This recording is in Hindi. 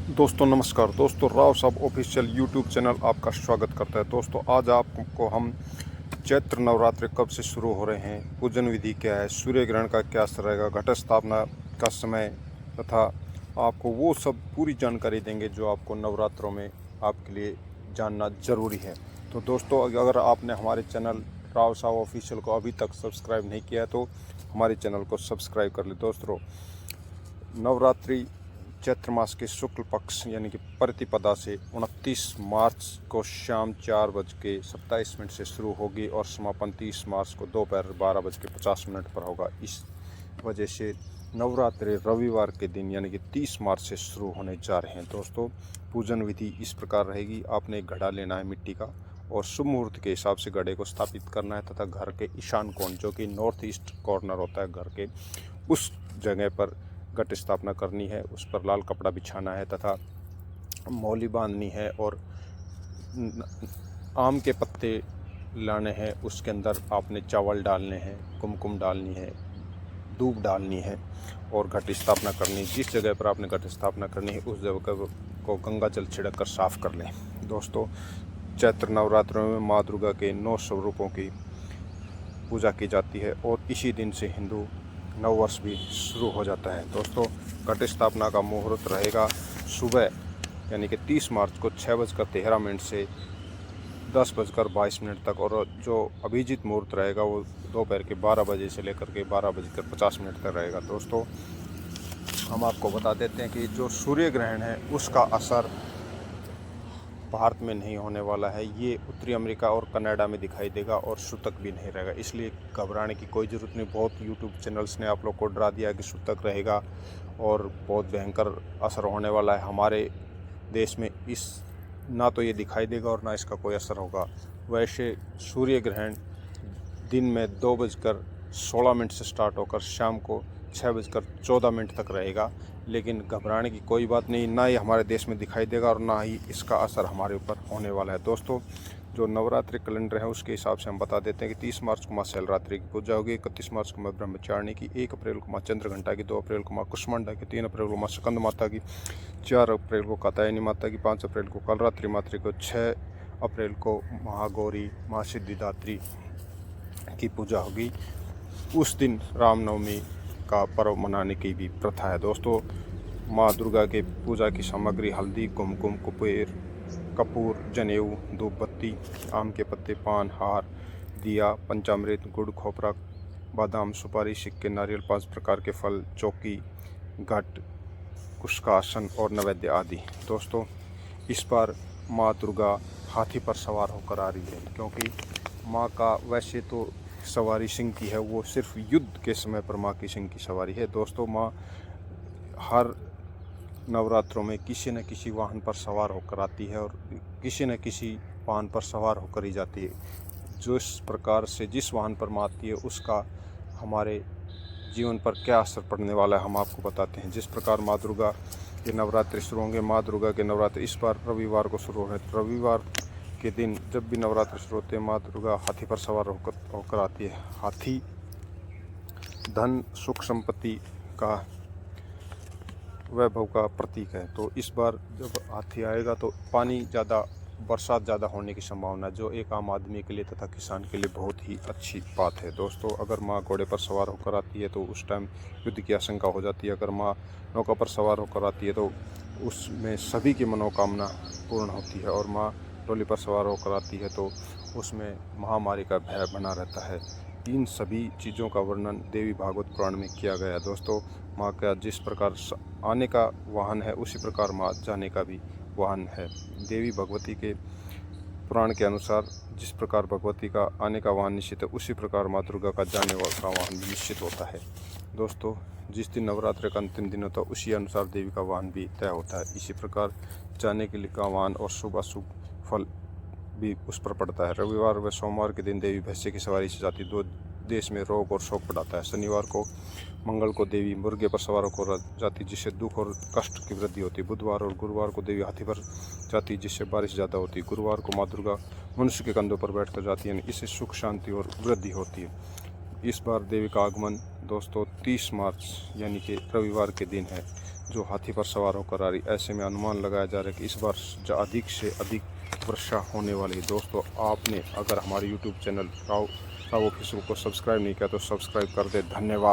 दोस्तों नमस्कार। दोस्तों राव साहब ऑफिशियल यूट्यूब चैनल आपका स्वागत करता है। दोस्तों आज आपको हम चैत्र नवरात्रि कब से शुरू हो रहे हैं, पूजन विधि क्या है, सूर्य ग्रहण का क्या असर रहेगा, घट स्थापना का समय तथा आपको वो सब पूरी जानकारी देंगे जो आपको नवरात्रों में आपके लिए जानना ज़रूरी है। तो दोस्तों अगर आपने हमारे चैनल राव साहब ऑफिशियल को अभी तक सब्सक्राइब नहीं किया है तो हमारे चैनल को सब्सक्राइब कर ले। दोस्तों नवरात्रि चैत्र मास के शुक्ल पक्ष यानी कि प्रतिपदा से 29 मार्च को शाम 4:27 से शुरू होगी और समापन 30 मार्च को दोपहर 12:50 पर होगा। इस वजह से नवरात्रि रविवार के दिन यानी कि 30 मार्च से शुरू होने जा रहे हैं। दोस्तों पूजन विधि इस प्रकार रहेगी। आपने एक घड़ा लेना है मिट्टी का और शुभ मुहूर्त के हिसाब से घड़े को स्थापित करना है तथा घर के ईशान कोण जो कि नॉर्थ ईस्ट कॉर्नर होता है घर के, उस जगह पर घट स्थापना करनी है। उस पर लाल कपड़ा बिछाना है तथा मौली बांधनी है और आम के पत्ते लाने हैं। उसके अंदर आपने चावल डालने हैं, कुमकुम डालनी है, दूब डालनी है और घट स्थापना करनी है। जिस जगह पर आपने घट स्थापना करनी है उस जगह को गंगा जल छिड़क कर साफ कर लें। दोस्तों चैत्र नवरात्रों में माँ दुर्गा के 9 स्वरूपों की पूजा की जाती है और इसी दिन से हिंदू नववर्ष भी शुरू हो जाता है। दोस्तों घट स्थापना का मुहूर्त रहेगा सुबह यानी कि 30 मार्च को 6:13 से 10:22 तक और जो अभिजीत मुहूर्त रहेगा वो दोपहर के 12 बजे से लेकर के 12:50 तक रहेगा। दोस्तों हम आपको बता देते हैं कि जो सूर्य ग्रहण है उसका असर भारत में नहीं होने वाला है। ये उत्तरी अमेरिका और कनाडा में दिखाई देगा और सूतक भी नहीं रहेगा, इसलिए घबराने की कोई ज़रूरत नहीं। बहुत यूट्यूब चैनल्स ने आप लोग को डरा दिया कि सूतक रहेगा और बहुत भयंकर असर होने वाला है हमारे देश में। इस ना तो ये दिखाई देगा और ना इसका कोई असर होगा। वैसे सूर्य ग्रहण दिन में 2:16 से स्टार्ट होकर शाम को 6:14 तक रहेगा, लेकिन घबराने की कोई बात नहीं। ना ही हमारे देश में दिखाई देगा और ना ही इसका असर हमारे ऊपर होने वाला है। दोस्तों जो नवरात्रि कैलेंडर है उसके हिसाब से हम बता देते हैं कि 30 मार्च को माँ शैलरात्रि की पूजा होगी, 31 मार्च को माँ ब्रह्मचारिणी की, 1 अप्रैल को माँ चंद्रघंटा की, 2 अप्रैल को माँ कुष्मांडा की, 3 अप्रैल को माँ स्कंद माता की, 4 अप्रैल को कात्यायनी माता की, 5 अप्रैल को कालरात्रि माता की, 6 अप्रैल को महागौरी माँ सिद्धिदात्री की पूजा होगी। उस दिन रामनवमी का पर्व मनाने की भी प्रथा है। दोस्तों माँ दुर्गा के पूजा की सामग्री हल्दी, कुमकुम, कपूर, जनेऊ, धूप बत्ती, आम के पत्ते, पान, हार, दिया, पंचामृत, गुड़, खोपरा, बादाम, सुपारी, सिक्के, नारियल, 5 प्रकार के फल, चौकी, घट, उसका आसन और नैवेद्य आदि। दोस्तों इस बार माँ दुर्गा हाथी पर सवार होकर आ रही है, क्योंकि माँ का वैसे तो सवारी सिंह की है, वो सिर्फ युद्ध के समय पर माँ की सिंह की सवारी है। दोस्तों माँ हर नवरात्रों में किसी न किसी वाहन पर सवार होकर आती है और किसी न किसी वाहन पर सवार होकर ही जाती है। जिस प्रकार से जिस वाहन पर माँ आती है उसका हमारे जीवन पर क्या असर पड़ने वाला है हम आपको बताते हैं। जिस प्रकार माँ दुर्गा के नवरात्रि शुरू होंगे, माँ दुर्गा के नवरात्रि इस बार रविवार को शुरू हो रहे हैं। रविवार के दिन जब भी नवरात्रि शुरू होते हैं माँ दुर्गा हाथी पर सवार होकर आती है। हाथी धन, सुख, संपत्ति का, वैभव का प्रतीक है। तो इस बार जब हाथी आएगा तो पानी ज़्यादा, बरसात ज़्यादा होने की संभावना है, जो एक आम आदमी के लिए तथा किसान के लिए बहुत ही अच्छी बात है। दोस्तों अगर माँ घोड़े पर सवार होकर आती है तो उस टाइम युद्ध की आशंका हो जाती है। अगर माँ नौका पर सवार होकर आती है तो उसमें सभी की मनोकामना पूर्ण होती है और माँ डोली पर सवार होकर आती है तो उसमें महामारी का भय बना रहता है। इन सभी चीज़ों का वर्णन देवी भागवत पुराण में किया गया है। दोस्तों माँ का जिस प्रकार आने का वाहन है उसी प्रकार माँ जाने का भी वाहन है। देवी भगवती के पुराण के अनुसार जिस प्रकार भगवती का आने का वाहन निश्चित है उसी प्रकार माँ दुर्गा का जाने का वाहन भी निश्चित होता है। दोस्तों जिस दिन नवरात्र का अंतिम दिन होता है उसी अनुसार देवी का वाहन भी तय होता है। इसी प्रकार जाने के लिए का वाहन और शुभ अशुभ फल भी उस पर पड़ता है। रविवार व सोमवार के दिन देवी भैंसे की सवारी से जाती, दो देश में रोग और शोक बढ़ाता है। शनिवार को मंगल को देवी मुर्गे पर सवार होकर जाती जिससे दुख और कष्ट की वृद्धि होती। बुधवार और गुरुवार को देवी हाथी पर जाती जिससे बारिश ज़्यादा होती। गुरुवार को माँ दुर्गा मनुष्य के कंधों पर बैठकर जाती है, इससे सुख शांति और वृद्धि होती है। इस बार देवी का आगमन दोस्तों 30 मार्च यानी कि रविवार के दिन है, जो हाथी पर सवार होकर आ रही। ऐसे में अनुमान लगाया जा रहा है कि इस बार अधिक से अधिक वर्षा होने वाली है। दोस्तों आपने अगर हमारे YouTube चैनल राव ऑफिशियल को सब्सक्राइब नहीं किया तो सब्सक्राइब कर दे। धन्यवाद।